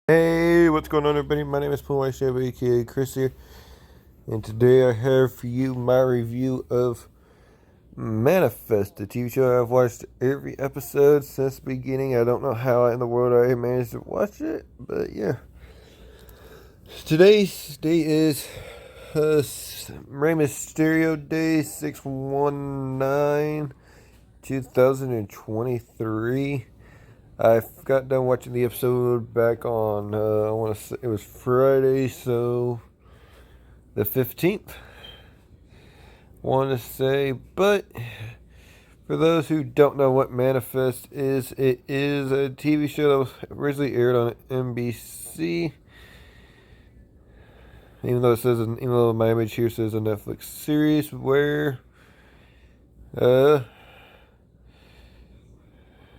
Hey, what's going on, everybody? My name is Paul White, aka Chris here, and today I have for you my review of Manifest, the TV show. I've watched every episode since the beginning. I don't know how in the world I managed to watch it, but yeah. Today's day is Rey Mysterio Day 619 2023. I got done watching the episode back on, I want to say it was Friday, so the 15th, want to say. But for those who don't know what Manifest is, it is a TV show that was originally aired on NBC. Even though my image here says a Netflix series where uh,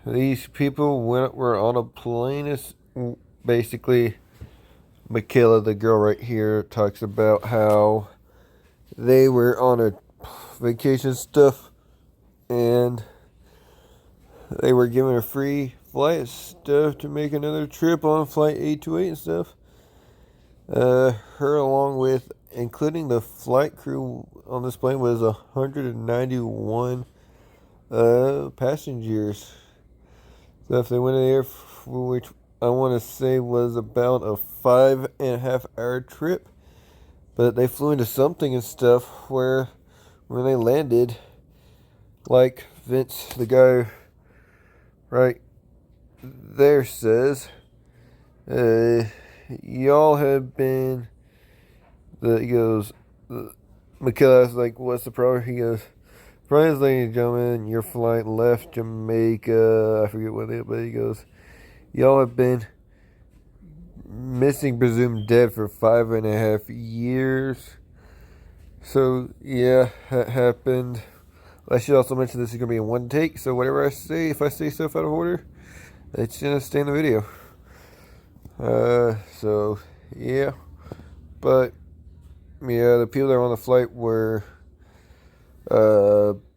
these people were on a plane. It's basically Michaela, the girl right here, talks about how they were on a vacation stuff and they were given a free flight stuff to make another trip on flight 828 and stuff. Her along with, including the flight crew on this plane, was 191 passengers. So if they went in there, which I want to say was about a 5.5 hour trip, but they flew into something and stuff where when they landed, like Vince, the guy right there says, y'all have been, he goes, Michaela like, what's the problem? He goes, surprise, ladies and gentlemen, your flight left Jamaica. I forget what it, but he goes, y'all have been missing, presumed dead for 5.5 years. So, yeah, that happened. I should also mention this is going to be in one take, so whatever I say, if I say stuff out of order, it's going to stay in the video. So, yeah. But, yeah, the people that were on the flight were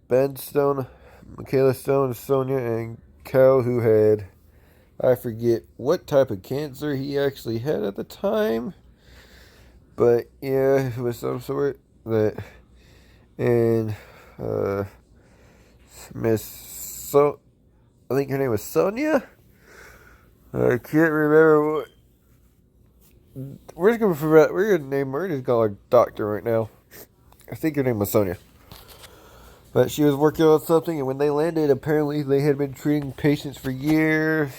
Ben Stone, Michaela Stone, Sonia, and Cal, who had, I forget what type of cancer he actually had at the time. But, yeah, it was some sort that, and, I think her name was Sonia. I can't remember what. We're gonna call her Doctor right now. I think her name was Sonia. But she was working on something, and when they landed, apparently they had been treating patients for years.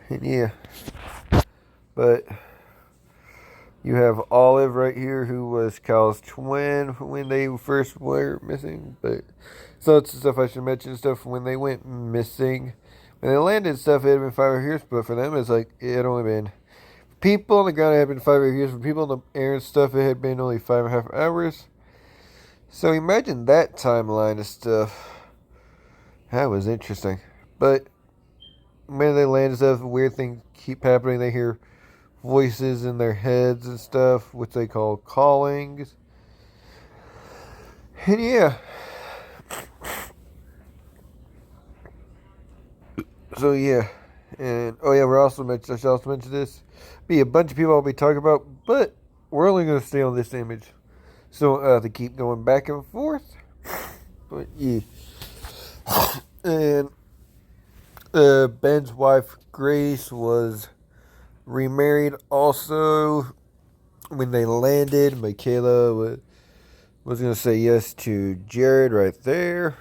And yeah. But you have Olive right here, who was Cal's twin when they first were missing. But so it's stuff I should mention, stuff when they went missing. When they landed, stuff it had been 5 years, but for them it's like it had only been people on the ground. It had been 5 years. For people in the air and stuff, it had been only 5.5 hours. So imagine that timeline of stuff. That was interesting. But when they land and stuff, weird things keep happening. They hear voices in their heads and stuff, which they call callings. And yeah. So yeah. And oh yeah, I should also mention this. Be a bunch of people I'll be talking about, but we're only gonna stay on this image. So they keep going back and forth. But yeah. And Ben's wife Grace was remarried also. When they landed, Michaela was going to say yes to Jared right there,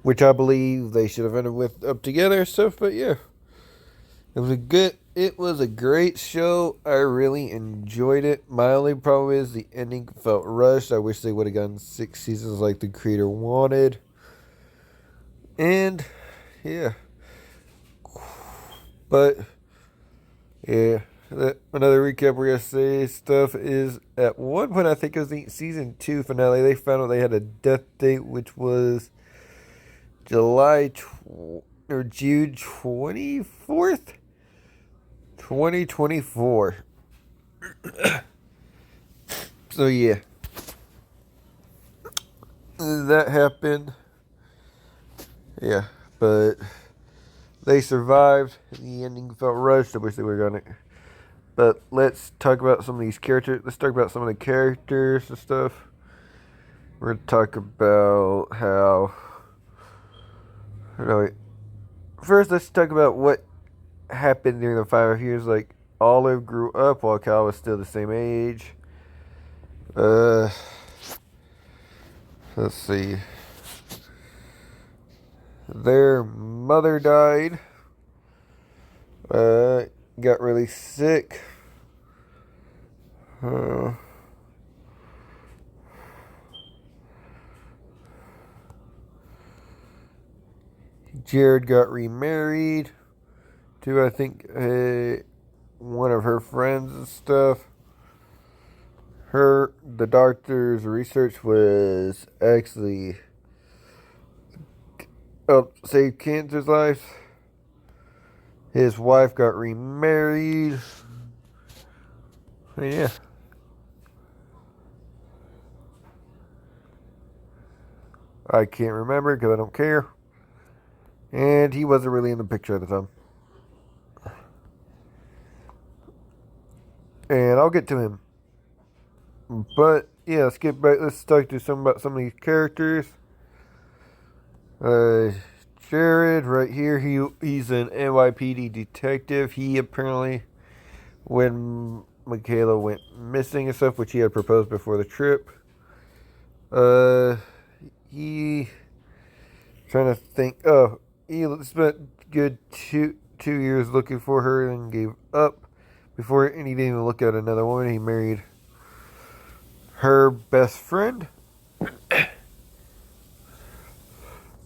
which I believe they should have ended with up together and stuff. But yeah, it was a great show. I really enjoyed it. My only problem is the ending felt rushed. I wish they would have gotten 6 seasons like the creator wanted. And yeah, but yeah. Another recap we're gonna say stuff is at one point I think it was the season 2 finale. They found out they had a death date, which was June 24th, 2024. So yeah, that happened. Yeah, but They survived. The ending felt rushed. I wish they would have done it. But let's talk about some of these characters. Let's talk about some of the characters and stuff. We're going to talk about how... No, wait. First, let's talk about what happened during the 5 years. Like, Olive grew up while Cal was still the same age. Let's see. Their mother died. Got really sick. Jared got remarried to, I think, one of her friends and stuff. The doctor's research was actually saved cancer's life. His wife got remarried. Yeah. I can't remember because I don't care. And he wasn't really in the picture at the time. And I'll get to him. But yeah, let's get back. Let's talk to some about some of these characters. Jared, right here, he's an NYPD detective. He apparently, when Michaela went missing and stuff, which he had proposed before the trip, he trying to think. Oh, he spent good two years looking for her and gave up before, and he didn't even look at another woman. He married her best friend.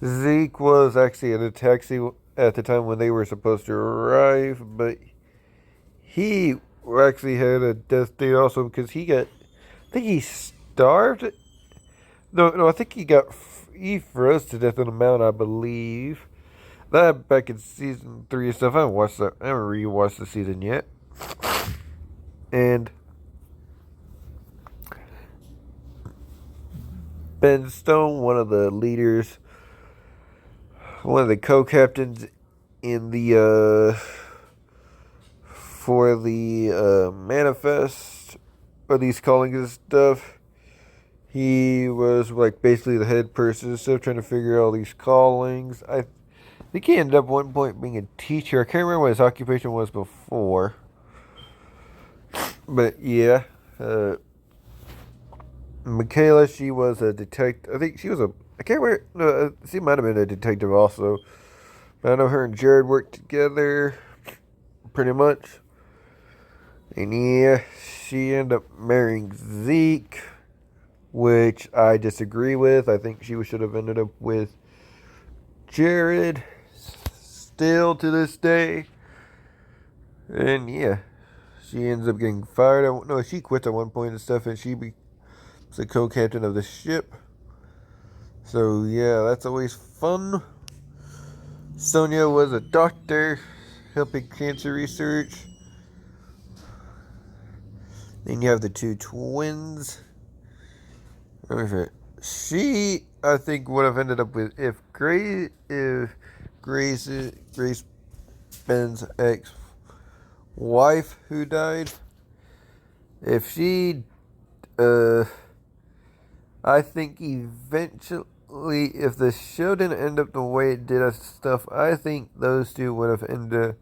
Zeke was actually in a taxi at the time when they were supposed to arrive, but he actually had a death date also because I think he starved. No, I think he froze to death on a mountain, I believe. That back in season 3 and stuff. I haven't rewatched the season yet. And Ben Stone, one of the leaders, one of the co-captains in the for the manifest or these callings and stuff. He was like basically the head person and stuff, trying to figure out all these callings. I think he ended up at one point being a teacher. I can't remember what his occupation was before. But yeah, Michaela, she was a detective. I think she was I can't remember. No, she might have been a detective also. But I know her and Jared worked together pretty much. And yeah, she ended up marrying Zeke, which I disagree with. I think she should have ended up with Jared still to this day. And yeah, she ends up getting fired. I don't know, she quit at one point and stuff, and she was the co-captain of the ship. So yeah, that's always fun. Sonia was a doctor helping cancer research. Then you have the two twins. She, I think, would have ended up with if Grace Ben's ex-wife who died. If she, I think eventually, if the show didn't end up the way it did and stuff, I think those two would have ended.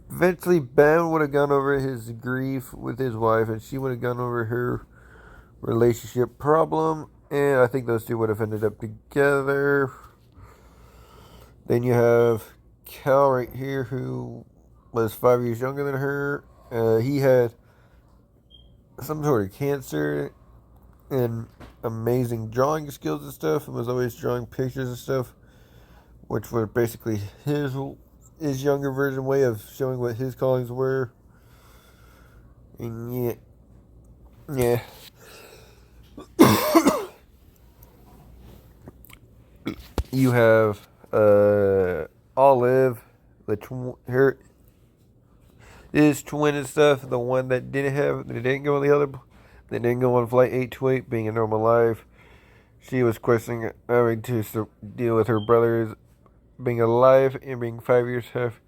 Eventually, Ben would have gone over his grief with his wife, and she would have gone over her relationship problem, and I think those two would have ended up together. Then you have Cal right here, who was 5 years younger than her. He had some sort of cancer and amazing drawing skills and stuff, and was always drawing pictures and stuff, which were basically his younger version way of showing what his callings were. And yeah. You have Olive, his twin and stuff, the one that didn't go on flight 828, being a normal life. She was questioning having to deal with her brother's being alive and being 5 years half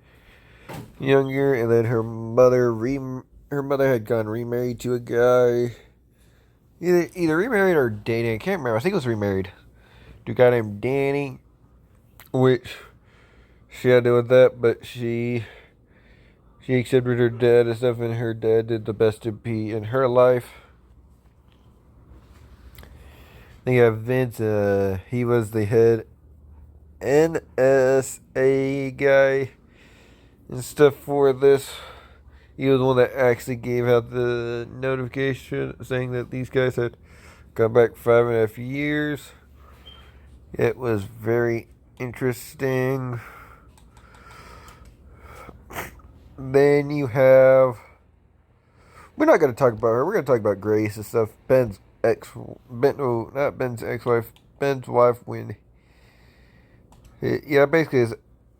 younger, and then her mother had gone remarried to a guy, either remarried or dating. I can't remember. I think it was remarried to a guy named Danny, which she had to do with that, but she accepted her dad and stuff, and her dad did the best to be in her life. Then you have Vince. He was the head NSA guy and stuff for this. He was the one that actually gave out the notification saying that these guys had come back 5.5 years. It was very interesting. Then you have... We're not going to talk about her. We're going to talk about Grace and stuff. Ben's ex-wife. Ben's wife when... Yeah, basically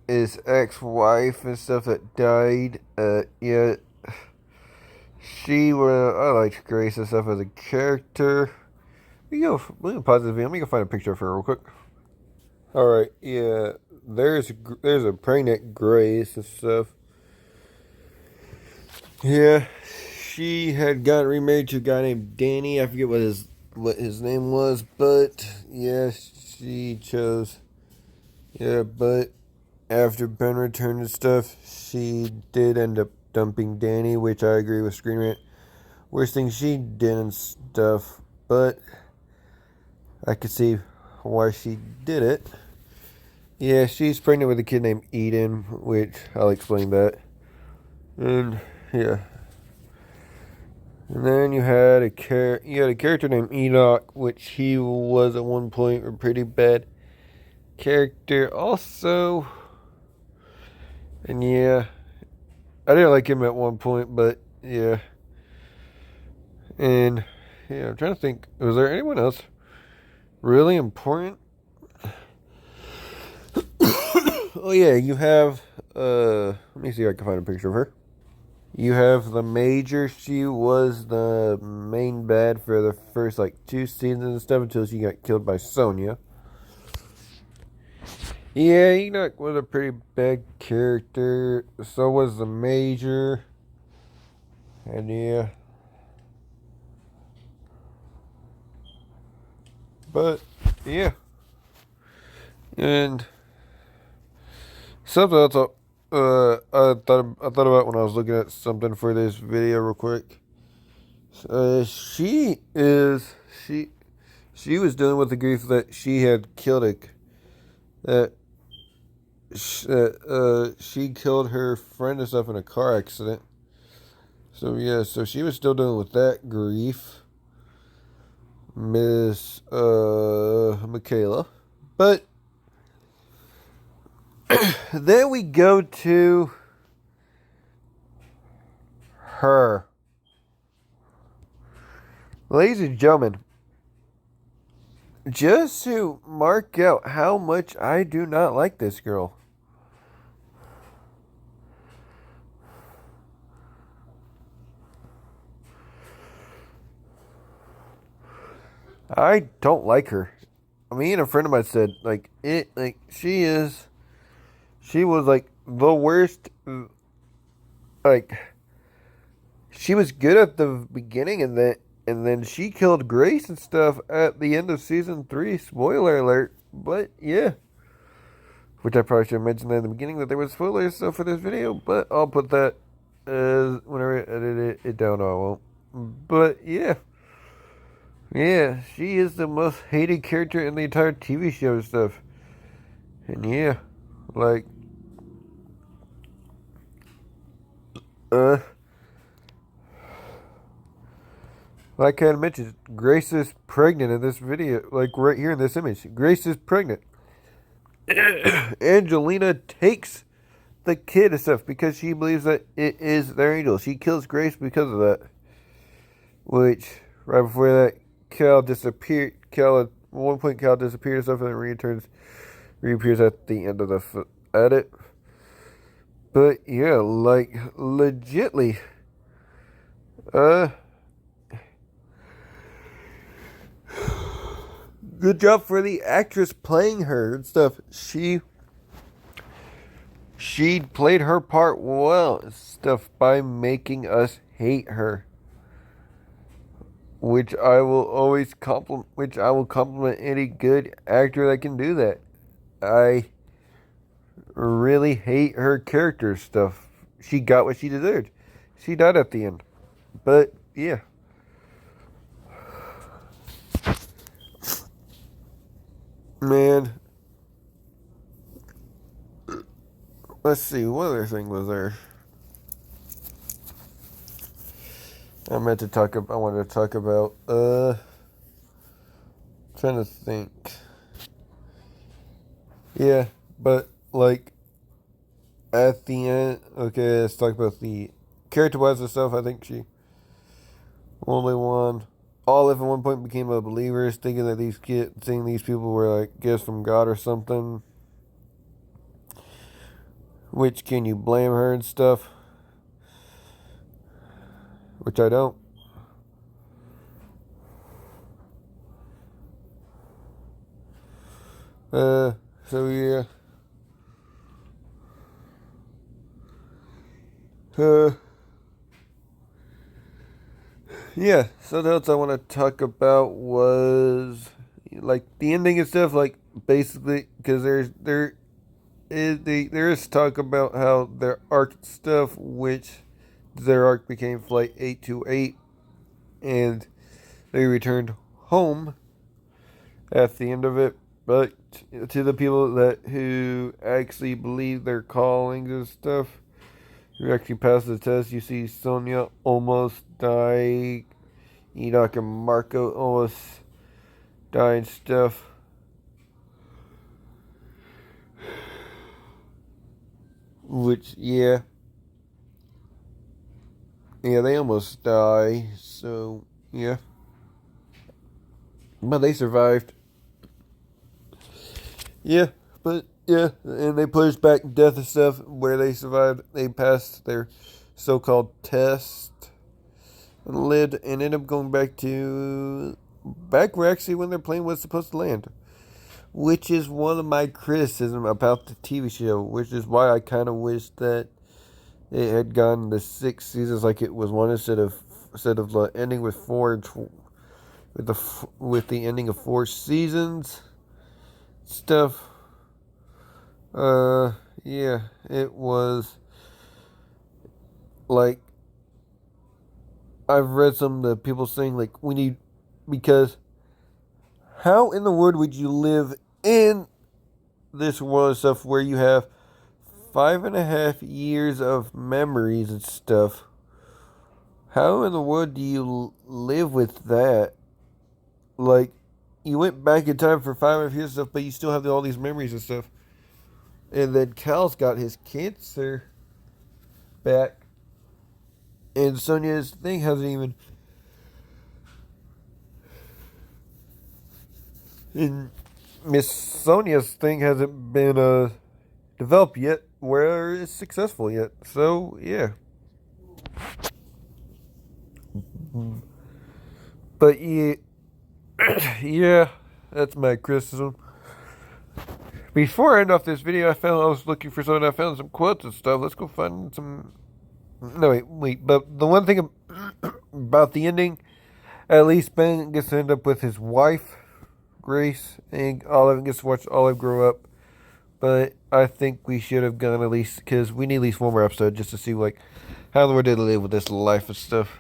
his ex-wife and stuff that died. Yeah. I liked Grace and stuff as a character. We can pause this video. Let me go find a picture of her real quick. Alright, yeah. There's a pregnant Grace and stuff. Yeah, she had gotten remarried to a guy named Danny. I forget what his name was, but yeah, she chose. Yeah, but after Ben returned and stuff, she did end up dumping Danny, which I agree with Screen Rant. Worst thing she did and stuff, but I could see why she did it. Yeah, she's pregnant with a kid named Eden, which I'll explain that. And yeah. And then you had a character named Enoch, which he was at one point a pretty bad character also. And yeah, I didn't like him at one point, but yeah. And yeah, I'm trying to think, was there anyone else really important? Oh yeah, you have let me see if I can find a picture of her. You have the Major. She was the main bad for the first 2 seasons and stuff until she got killed by Sonya. Yeah, Enoch was a pretty bad character. So was the Major. And yeah. But yeah. And something else I thought about when I was looking at something for this video real quick. She was dealing with the grief that she had killed she killed her friend and stuff in a car accident. So yeah, so she was still dealing with that grief, Miss Michaela. But then we go to her. Ladies and gentlemen, just to mark out how much I do not like this girl. I don't like her. Me and a friend of mine said, she was the worst. She was good at the beginning, and then she killed Grace and stuff at the end of season 3. Spoiler alert. But yeah, which I probably should have mentioned that in the beginning that there was spoilers stuff for this video. But I'll put that as whenever I edit it down. I won't. But yeah. Yeah, she is the most hated character in the entire TV show and stuff. And yeah, like I kind of mentioned, Grace is pregnant in this video, right here in this image. Grace is pregnant. Angelina takes the kid and stuff because she believes that it is their angel. She kills Grace because of that. Which, right before that, Cal disappeared. At one point, Cal disappeared and stuff, and then reappears at the end of the edit. But yeah, legitly, good job for the actress playing her and stuff. She she played her part well and stuff by making us hate her, which I will always compliment. Which I will compliment any good actor that can do that. I really hate her character stuff. She got what she deserved. She died at the end, but yeah. Man, let's see, what other thing was there? I wanted to talk about, trying to think. Yeah, but, like, at the end, okay, let's talk about the character-wise and stuff. I think she only won. Olive at one point became a believer, thinking that seeing these people were, like, gifts from God or something. Which, can you blame her and stuff? Which I don't. So yeah. Yeah, something else I want to talk about was like the ending and stuff. Like basically, because there is talk about how their arc stuff, which their arc became Flight 828, and they returned home at the end of it. But to the people who actually believe their callings and stuff, who actually passed the test, you see Sonia almost die, Enoch and Marco almost die and stuff. Which, yeah. Yeah, they almost die, so, yeah. But they survived. Yeah, but, yeah, and they pushed back death and stuff where they survived. They passed their so-called test and lived and ended up going back where actually when their plane was supposed to land. Which is one of my criticism about the TV show, which is why I kind of wish that it had gone the 6 seasons like it was one instead of ending with with the ending of 4 seasons stuff. Yeah, it was like I've read some of the people saying like we need because how in the world would you live in this world of stuff where you have 5.5 years of memories and stuff? How in the world do you live with that? Like, you went back in time for 5.5 years and stuff, but you still have all these memories and stuff. And then Cal's got his cancer back. And Sonia's thing hasn't even. And Miss Sonia's thing hasn't been developed yet, where it's successful yet. So, yeah. But yeah, yeah, that's my criticism. Before I end off this video, I was looking for something. I found some quotes and stuff. Let's go find some. No, wait. But the one thing about the ending, at least Ben gets to end up with his wife, Grace, and Olive gets to watch Olive grow up. But I think we should have gone at least, because we need at least one more episode just to see, like, how the world did live with this life and stuff.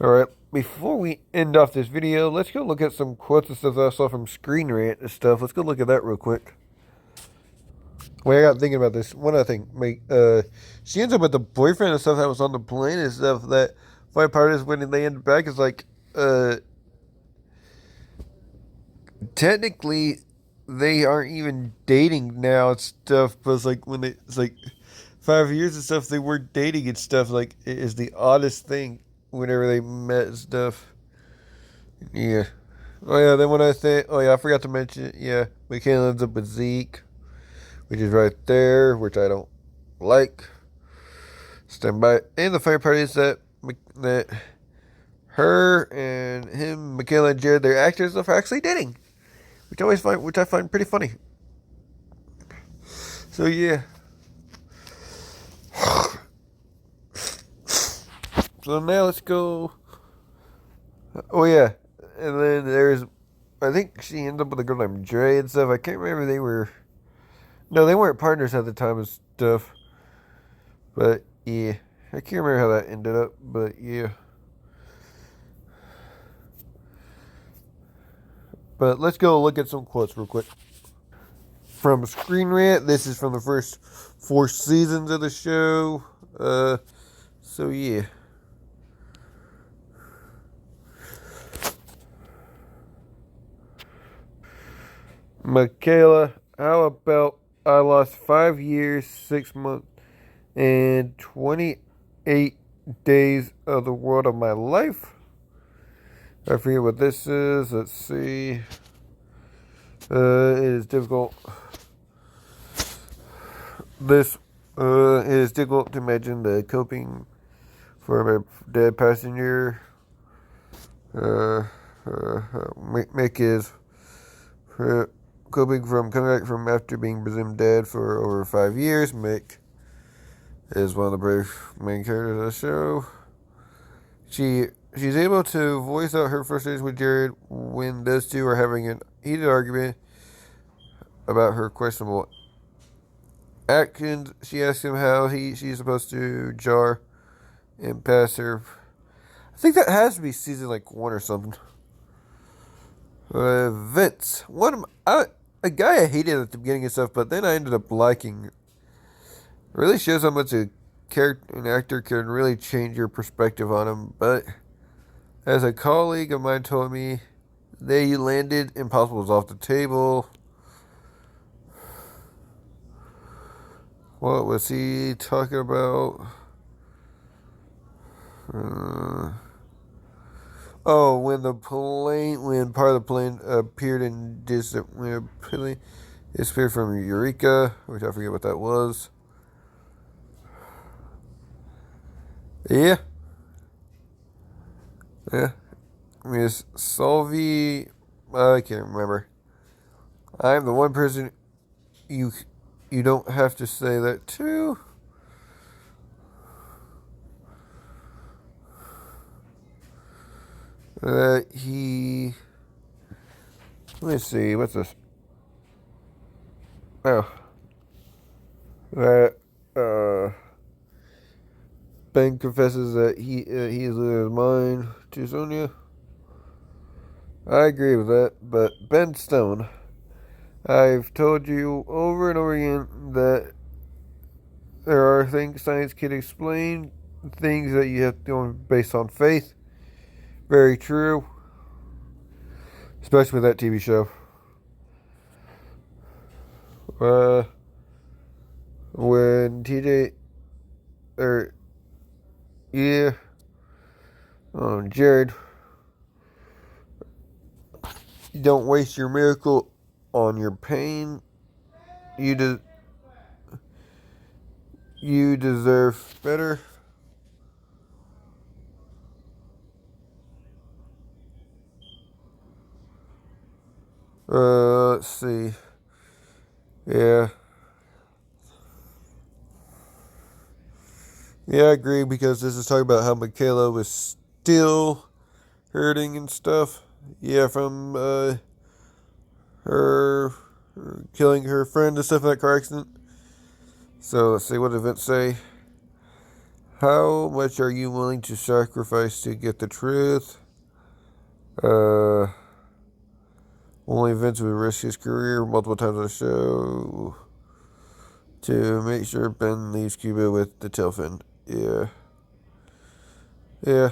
Alright, before we end off this video, let's go look at some quotes and stuff that I saw from Screen Rant and stuff. Let's go look at that real quick. Wait, I got thinking about this. One other thing. She ends up with the boyfriend and stuff that was on the plane and stuff. That funny part is when they end back, it's like, technically, they aren't even dating now and stuff. But it's like it's like 5 years and stuff, they weren't dating and stuff. Like, it is the oddest thing whenever they met and stuff. Yeah. Oh, yeah, then when I say, oh, yeah, I forgot to mention, yeah, Michaela ends up with Zeke, which is right there, which I don't like. Stand by. And the funny part is that her and him, Michaela and Jared, their actors are actually dating, which I find pretty funny. So yeah, So now let's go. Oh yeah, and then there's. I think she ends up with a girl named Dre and stuff. I can't remember they were. No, they weren't partners at the time and stuff. But yeah, I can't remember how that ended up. But yeah. But let's go look at some quotes real quick. From Screen Rant, this is from the first 4 seasons of the show. So yeah. Michaela, how about I lost 5 years, 6 months, and 28 days of the world of my life? I forget what this is. Let's see. It is difficult. This it is difficult to imagine the coping for a dead passenger. Mick is coping from coming back from after being presumed dead for over 5 years. Mick is one of the brave main characters of the show. She's able to voice out her frustration with Jared when those two are having a heated argument about her questionable actions. She asks him how she's supposed to jar and pass her. I think that has to be season like 1 or something. Vince, a guy I hated at the beginning and stuff, but then I ended up liking. It really shows how much an actor can really change your perspective on him. But as a colleague of mine told me, they landed Impossible was off the table. What was he talking about? When part of the plane appeared and disappeared from Eureka, which I forget what that was. Yeah. Miss Solvi, I can't remember. I'm the one person you don't have to say that to. Let me see, what's this? Oh. That, Ben confesses that he is losing his mind to Sonia. I agree with that, but Ben Stone, I've told you over and over again that there are things science can explain, things that you have to do based on faith. Very true. Especially with that TV show. When TJ, yeah, Jared, you don't waste your miracle on your pain. You deserve better. Let's see. Yeah. Yeah, I agree because this is talking about how Michaela was still hurting and stuff. Yeah, from her killing her friend and stuff in that car accident. So let's see, what did Vince say? How much are you willing to sacrifice to get the truth? Only Vince would risk his career multiple times on the show to make sure Ben leaves Cuba with the tail fin. Yeah. Yeah.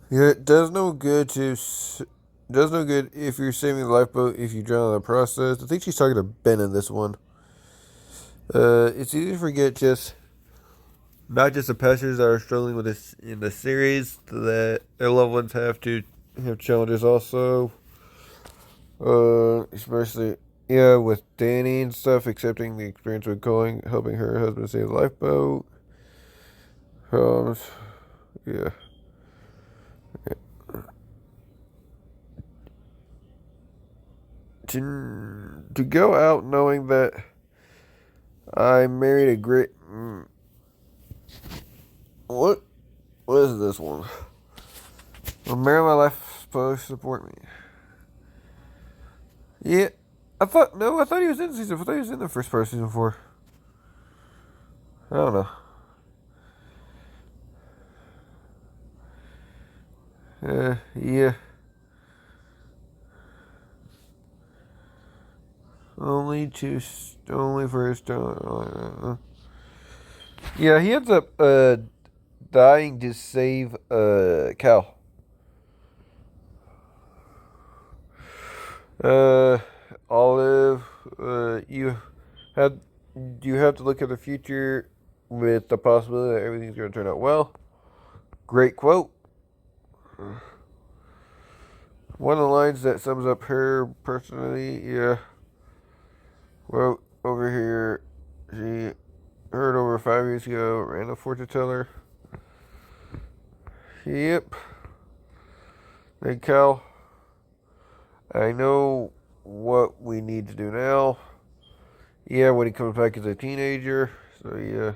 Yeah, it does no good if you're saving the lifeboat if you drown in the process. I think she's talking to Ben in this one. It's easy to forget just not just the passengers that are struggling with this in the series, that their loved ones have to have challenges also. Especially with Danny and stuff, accepting the experience with going, helping her husband save the lifeboat. Yeah. To go out knowing that I married a great. What? What is this one? Will marry my life supposed to support me? Yeah. I thought no. I thought he was in season. I thought he was in the first part of season 4. I don't know. Yeah. Only first. Yeah, he ends up dying to save Cal. Uh, Olive. Had you have to look at the future with the possibility that everything's going to turn out well. Great quote. One of the lines that sums up her personality. Yeah. Well, over here, she heard over 5 years ago, ran a fortune teller. Yep. Hey, Cal, I know what we need to do now. Yeah, when he comes back as a teenager. So, yeah.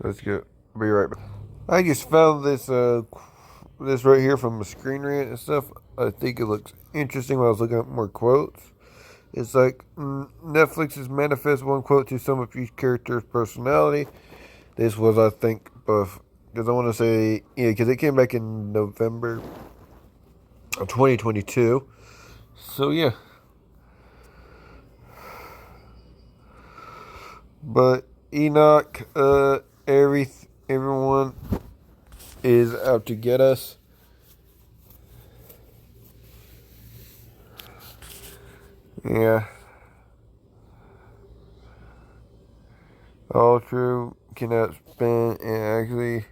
Let's go. Be right back. I just found this right here from the Screen Rant and stuff. I think it looks interesting when I was looking at more quotes. It's like Netflix has manifest one quote to sum up each character's personality. This was, I think, because I want to say, yeah, because it came back in November of 2022. So, yeah. But Enoch, everyone is out to get us. Yeah. All true. Cannot spend and actually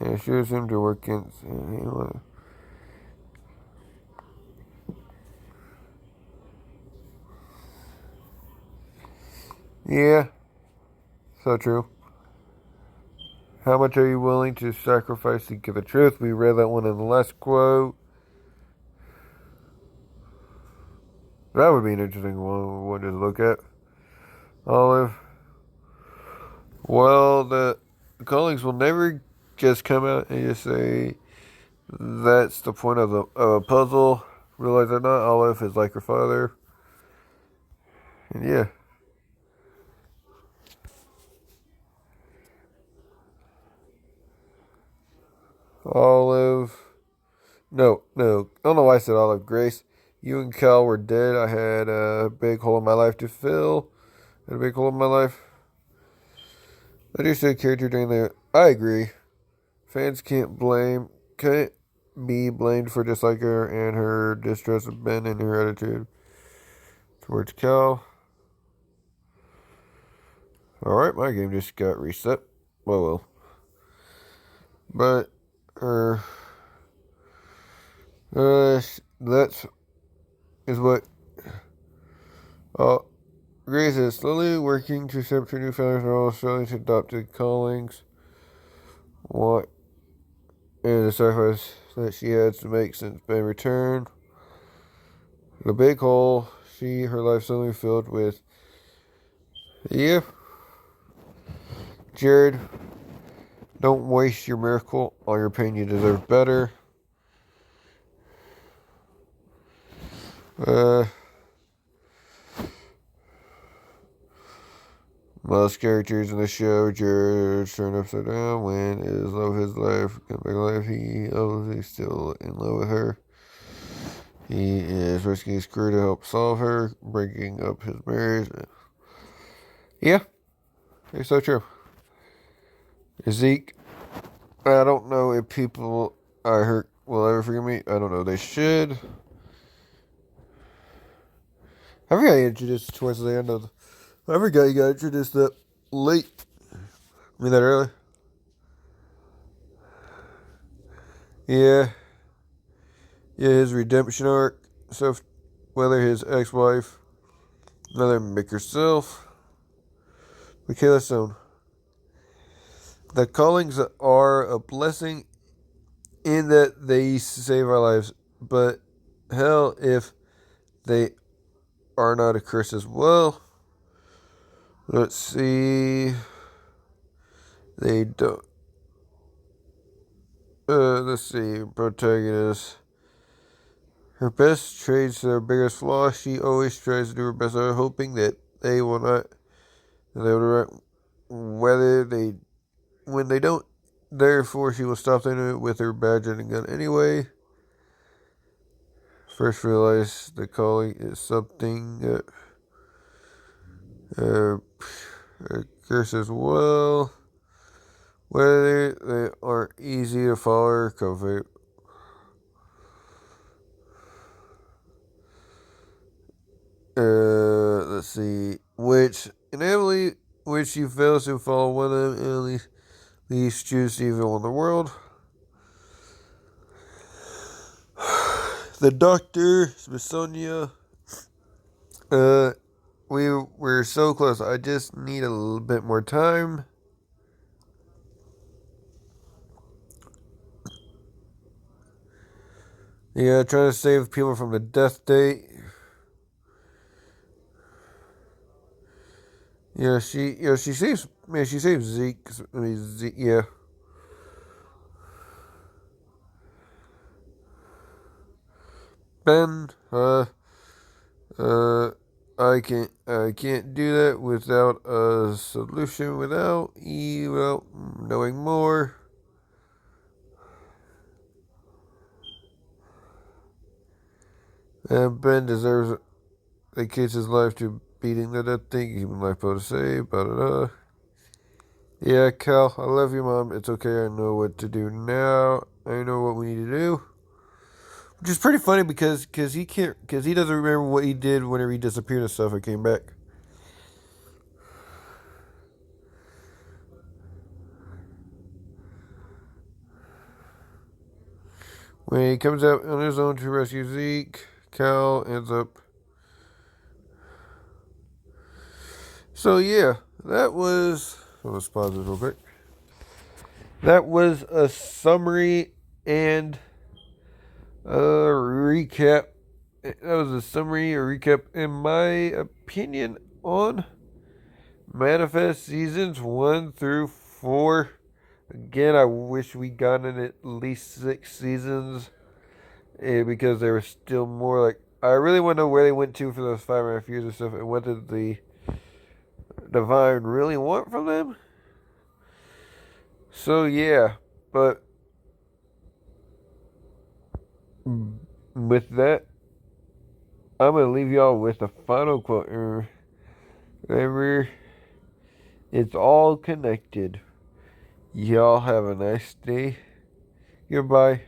assures him to work against anyone. Yeah. So true. How much are you willing to sacrifice to get the truth? We read that one in the last quote. That would be an interesting one to look at. Olive. Well, the callings will never just come out and just say that's the point of the puzzle. Realize that not Olive is like her father. And yeah. Olive. No. I don't know why I said Olive. Grace. You and Cal were dead. I had a big hole in my life to fill. Had a big hole in my life. I do say character during the. I agree. Fans can't be blamed for disliking her and her distrust of Ben and her attitude towards Cal. Alright, my game just got reset. Well. But her that's is what Grace is slowly working to accept her new father's role, struggling to adopt the callings. What and the sacrifice that she had to make since Ben returned. The big hole her life suddenly filled with. Yeah. Jared, don't waste your miracle on your pain. You deserve better. Most characters in the show, Jared turned upside down when it is love his life, come back life. He obviously still in love with her. He is risking his career to help solve her, breaking up his marriage. Yeah, it's so true. Zeke, I don't know if people I hurt will ever forgive me. I don't know. They should. I forgot you introduced towards the end of. I forgot you got introduced that late. I mean that early. Yeah. Yeah, his redemption arc. So, whether his ex-wife, another make herself, Michaela Stone. The callings are a blessing in that they save our lives, but hell, if they are not a curse as well. Let's see. They don't. Let's see. Protagonist. Her best traits, their biggest flaw. She always tries to do her best, hoping that they will not. Whether they, when they don't, therefore she will stop doing it with her badge and gun anyway. First realize the calling is something that a curse as well. Whether they aren't easy to follow or cover. Let's see. Which inevitably, which you fail to follow one of them, and least choose evil in the world. The Doctor, Smithsonian. We're so close. I just need a little bit more time. Yeah, trying to save people from the death date. Yeah, she saves. Man, she saves Zeke. I mean, Zeke. Yeah. Ben. I can't do that without a solution. Without knowing more. And Ben deserves dedicates his life to beating the death thing, keeping life to say, Yeah, Cal, I love you, Mom. It's okay. I know what to do now. I know what we need to do. Which is pretty funny because he doesn't remember what he did whenever he disappeared and stuff and came back. When he comes out on his own to rescue Zeke, Cal ends up. So yeah, let's pause this real quick. That was a summary and a recap. That was a summary or recap, in my opinion, on Manifest seasons 1 through 4. Again, I wish we gotten at least 6 seasons, because there was still more. Like, I really want to know where they went to for those 5.5 years and stuff, and what did the Divine really want from them. So yeah, but with that, I'm going to leave y'all with a final quote. Remember, it's all connected. Y'all have a nice day. Goodbye.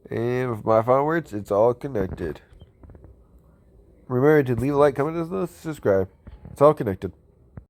And with my final words, it's all connected. Remember to leave a like, comment, and subscribe. It's all connected.